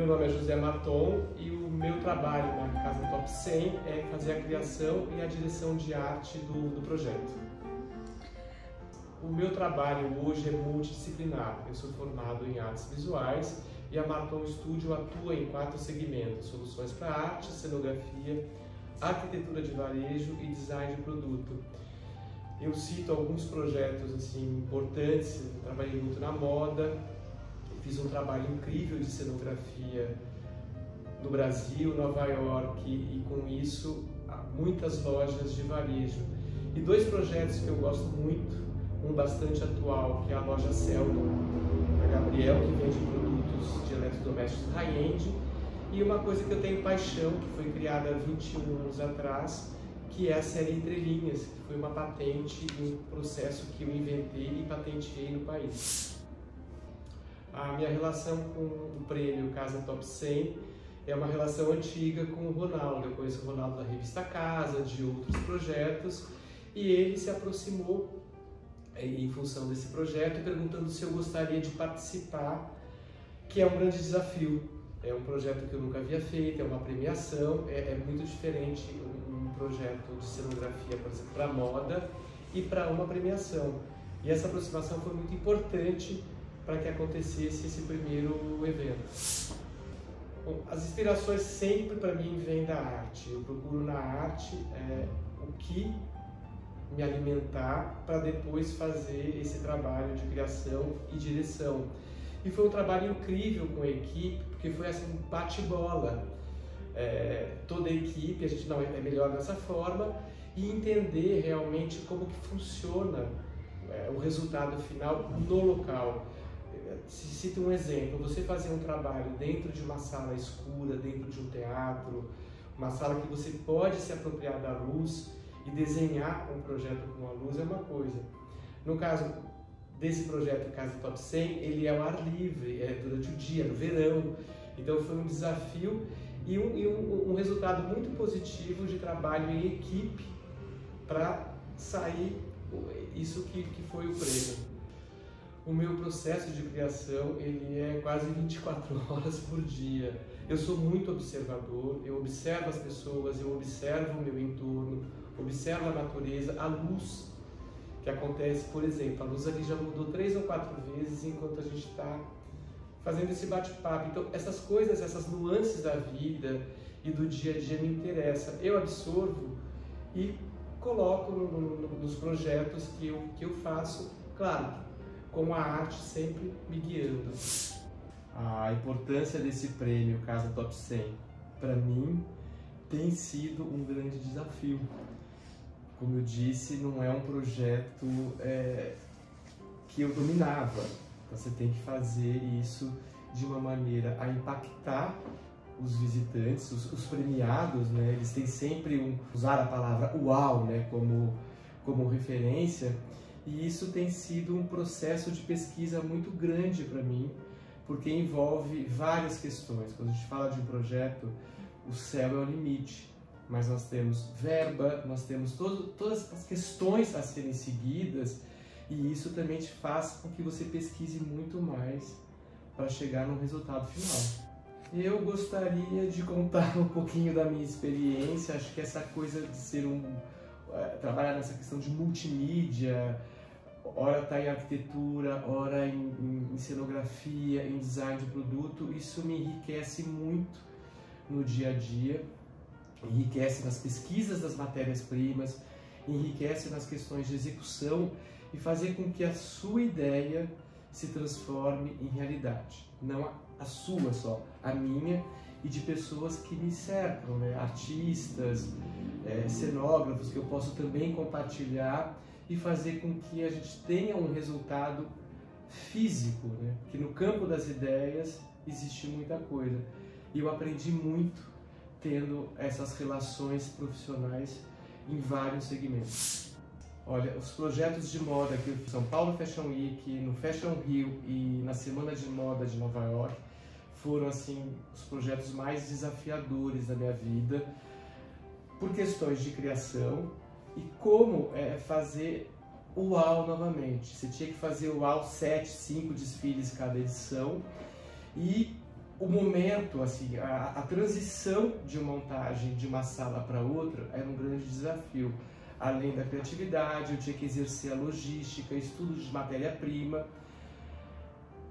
Meu nome é José Marton e o meu trabalho na Casa Top 100 é fazer a criação e a direção de arte do projeto. O meu trabalho hoje é multidisciplinar. Eu sou formado em artes visuais e a Marton Studio atua em 4 segmentos: soluções para arte, cenografia, arquitetura de varejo e design de produto. Eu cito alguns projetos assim importantes. Eu trabalhei muito na moda, fiz um trabalho incrível de cenografia no Brasil, Nova York, e com isso muitas lojas de varejo. E 2 projetos que eu gosto muito, um bastante atual, que é a loja Selma, da Gabriel, que vende produtos de eletrodomésticos high-end, e uma coisa que eu tenho paixão, que foi criada há 21 anos atrás, que é a série Entre Linhas, que foi uma patente, um processo que eu inventei e patenteei no país. A minha relação com o prêmio Casa Top 100 é uma relação antiga com o Ronaldo. Eu conheço o Ronaldo da revista Casa, de outros projetos, e ele se aproximou em função desse projeto, perguntando se eu gostaria de participar, que é um grande desafio. É um projeto que eu nunca havia feito, é uma premiação, é muito diferente um projeto de cenografia, por exemplo, para moda e para uma premiação. E essa aproximação foi muito importante para que acontecesse esse primeiro evento. Bom, as inspirações sempre para mim vêm da arte. Eu procuro na arte o que me alimentar para depois fazer esse trabalho de criação e direção. E foi um trabalho incrível com a equipe, porque foi assim um bate-bola. Toda a equipe, a gente não é melhor dessa forma, e entender realmente como que funciona o resultado final no local. Se cita um exemplo, você fazer um trabalho dentro de uma sala escura, dentro de um teatro, uma sala que você pode se apropriar da luz e desenhar um projeto com a luz é uma coisa. No caso desse projeto Casa Top 100, ele é ao ar livre, durante o dia, no verão. Então foi um desafio e um resultado muito positivo de trabalho em equipe para sair isso que foi o prêmio. O meu processo de criação, ele é quase 24 horas por dia. Eu sou muito observador, eu observo as pessoas, eu observo o meu entorno, observo a natureza, a luz que acontece, por exemplo, a luz aqui já mudou 3 ou 4 vezes enquanto a gente está fazendo esse bate-papo. Então, essas coisas, essas nuances da vida e do dia a dia me interessam. Eu absorvo e coloco nos projetos que eu faço, claro, com a arte sempre me guiando. A importância desse prêmio Casa Top 100, para mim, tem sido um grande desafio. Como eu disse, não é um projeto que eu dominava. Então, você tem que fazer isso de uma maneira a impactar os visitantes, os premiados, né? Eles têm sempre usar a palavra uau, né? como referência. E isso tem sido um processo de pesquisa muito grande para mim, porque envolve várias questões. Quando a gente fala de um projeto, o céu é o limite, mas nós temos verba, nós temos todas as questões a serem seguidas, e isso também te faz com que você pesquise muito mais para chegar no resultado final. Eu gostaria de contar um pouquinho da minha experiência. Acho que essa coisa de ser trabalhar nessa questão de multimídia, ora está em arquitetura, ora em cenografia, em design de produto, isso me enriquece muito no dia a dia, enriquece nas pesquisas das matérias-primas, enriquece nas questões de execução e fazer com que a sua ideia se transforme em realidade. Não a sua só, a minha e de pessoas que me cercam, né? Artistas, cenógrafos que eu posso também compartilhar e fazer com que a gente tenha um resultado físico, né? Que no campo das ideias existe muita coisa. E eu aprendi muito tendo essas relações profissionais em vários segmentos. Olha, os projetos de moda que eu fiz, São Paulo Fashion Week, no Fashion Rio e na Semana de Moda de Nova York, foram assim os projetos mais desafiadores da minha vida, por questões de criação e como fazer o UAU novamente. Você tinha que fazer o UAU 7, 5 desfiles cada edição, e o momento, assim, a transição de montagem de uma sala para outra era um grande desafio. Além da criatividade, eu tinha que exercer a logística, estudo de matéria-prima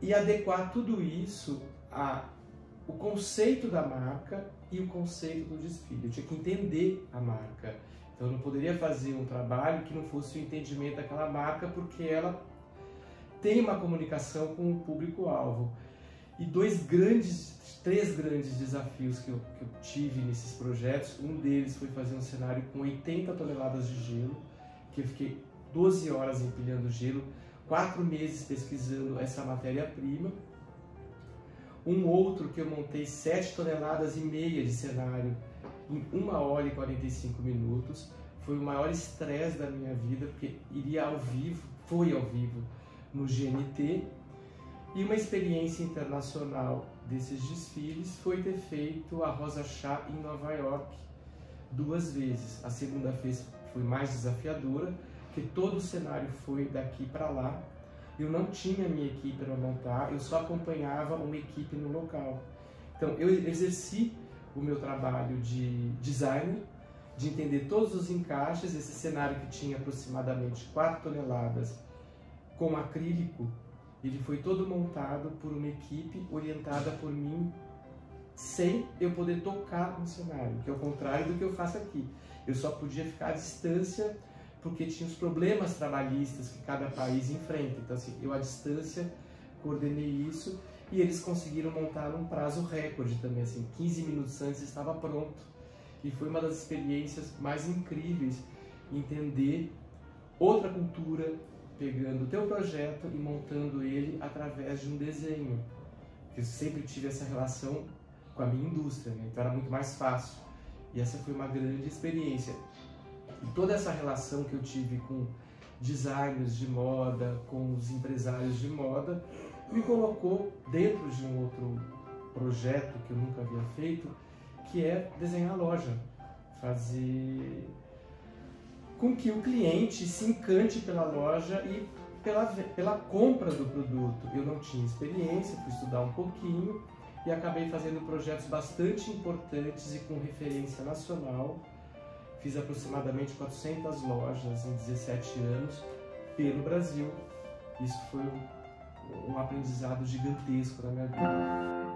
e adequar tudo isso ao conceito da marca e o conceito do desfile. Eu tinha que entender a marca. Então eu não poderia fazer um trabalho que não fosse o entendimento daquela marca, porque ela tem uma comunicação com o público-alvo. E três grandes desafios que eu tive nesses projetos. Um deles foi fazer um cenário com 80 toneladas de gelo, que eu fiquei 12 horas empilhando gelo, 4 meses pesquisando essa matéria-prima. Um outro que eu montei 7,5 toneladas de cenário em 1 hora e 45 minutos. Foi o maior estresse da minha vida, porque foi ao vivo no GNT. E uma experiência internacional desses desfiles foi ter feito a Rosa Chá em Nova York 2 vezes. A segunda vez foi mais desafiadora, porque todo o cenário foi daqui para lá. Eu não tinha minha equipe para montar, eu só acompanhava uma equipe no local. Então eu exerci o meu trabalho de designer, de entender todos os encaixes. Esse cenário que tinha aproximadamente 4 toneladas com acrílico, ele foi todo montado por uma equipe orientada por mim, sem eu poder tocar no cenário, que é o contrário do que eu faço aqui. Eu só podia ficar à distância, porque tinha os problemas trabalhistas que cada país enfrenta. Então, assim, eu à distância coordenei isso e eles conseguiram montar um prazo recorde também, assim, 15 minutos antes estava pronto. E foi uma das experiências mais incríveis, entender outra cultura, pegando o teu projeto e montando ele através de um desenho. Eu sempre tive essa relação com a minha indústria, né? Então era muito mais fácil. E essa foi uma grande experiência. E toda essa relação que eu tive com designers de moda, com os empresários de moda, me colocou dentro de um outro projeto que eu nunca havia feito, que é desenhar loja. Fazer com que o cliente se encante pela loja e pela compra do produto. Eu não tinha experiência, fui estudar um pouquinho e acabei fazendo projetos bastante importantes e com referência nacional. Fiz aproximadamente 400 lojas em 17 anos pelo Brasil. Isso foi um aprendizado gigantesco na minha vida.